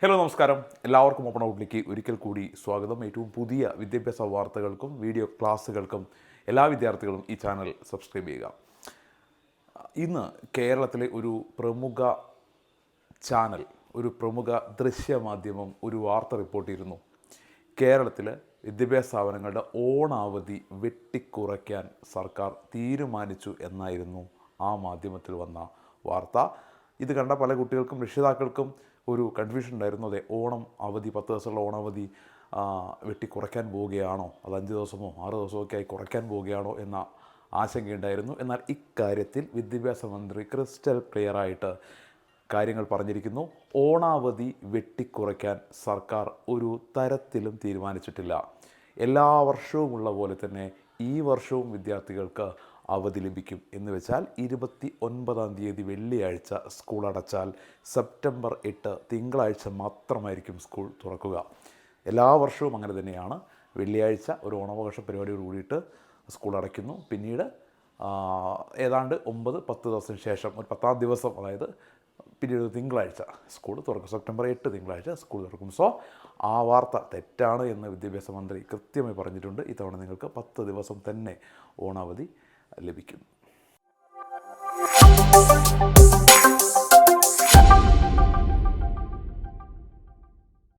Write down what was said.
Hello നമസ്കാരം, എല്ലാവർക്കും open ഔട്ടിലേക്ക് ഒരിക്കൽ കൂടി സ്വാഗതം. ഏറ്റവും പുതിയ വിദ്യാഭ്യാസ വാർത്തകൾക്കും വീഡിയോ ക്ലാസ്സുകൾക്കും എല്ലാ വിദ്യാർത്ഥികളും ഈ ചാനൽ സബ്സ്ക്രൈബ് ചെയ്യുക. ഇന്ന് കേരളത്തിലെ ഒരു പ്രമുഖ ചാനൽ, ഒരു പ്രമുഖ ദൃശ്യമാധ്യമം ഒരു വാർത്ത റിപ്പോർട്ട് ചെയ്തിരുന്നു. കേരളത്തിലെ വിദ്യാഭ്യാസ സ്ഥാപനങ്ങളുടെ ഓണാവധി വെട്ടിക്കുറയ്ക്കാൻ സർക്കാർ തീരുമാനിച്ചു എന്നായിരുന്നു ആ മാധ്യമത്തിൽ വന്ന വാർത്ത. ഇത് കണ്ട പല കുട്ടികൾക്കും രക്ഷിതാക്കൾക്കും ഒരു കൺഫ്യൂഷൻ ഉണ്ടായിരുന്നു. അതെ, ഓണം അവധി 10 ദിവസമുള്ള ഓണാവധി വെട്ടിക്കുറയ്ക്കാൻ പോവുകയാണോ, അത് 5 ദിവസമോ 6 ദിവസമോ ഒക്കെ ആയി കുറയ്ക്കാൻ പോവുകയാണോ എന്ന ആശങ്കയുണ്ടായിരുന്നു. എന്നാൽ ഇക്കാര്യത്തിൽ വിദ്യാഭ്യാസ മന്ത്രി ക്രിസ്റ്റൽ ക്ലിയറായിട്ട് കാര്യങ്ങൾ പറഞ്ഞിരിക്കുന്നു. ഓണാവധി വെട്ടിക്കുറയ്ക്കാൻ സർക്കാർ ഒരു തരത്തിലും തീരുമാനിച്ചിട്ടില്ല. എല്ലാ വർഷവുമുള്ള പോലെ തന്നെ ഈ വർഷവും വിദ്യാർത്ഥികൾക്ക് അവധി ലഭിക്കും. എന്ന് വെച്ചാൽ 29-ാം തീയതി വെള്ളിയാഴ്ച സ്കൂൾ അടച്ചാൽ സെപ്റ്റംബർ 8 തിങ്കളാഴ്ച മാത്രമായിരിക്കും സ്കൂൾ തുറക്കുക. എല്ലാ വർഷവും അങ്ങനെ തന്നെയാണ്. വെള്ളിയാഴ്ച ഒരു ഓണാവകാശ പരിപാടിയോട് കൂടിയിട്ട് സ്കൂൾ അടയ്ക്കുന്നു. പിന്നീട് ഏതാണ്ട് 9-10 ദിവസത്തിന് ശേഷം ഒരു 10ാം ദിവസം, അതായത് പിന്നീട് തിങ്കളാഴ്ച സ്കൂൾ തുറക്കും. സെപ്റ്റംബർ 8 തിങ്കളാഴ്ച സ്കൂൾ തുറക്കും. സോ ആ വാർത്ത തെറ്റാണ് എന്ന് വിദ്യാഭ്യാസ മന്ത്രി കൃത്യമായി പറഞ്ഞിട്ടുണ്ട്. ഇത്തവണ നിങ്ങൾക്ക് 10 ദിവസം തന്നെ ഓണാവധി ലഭിക്കും.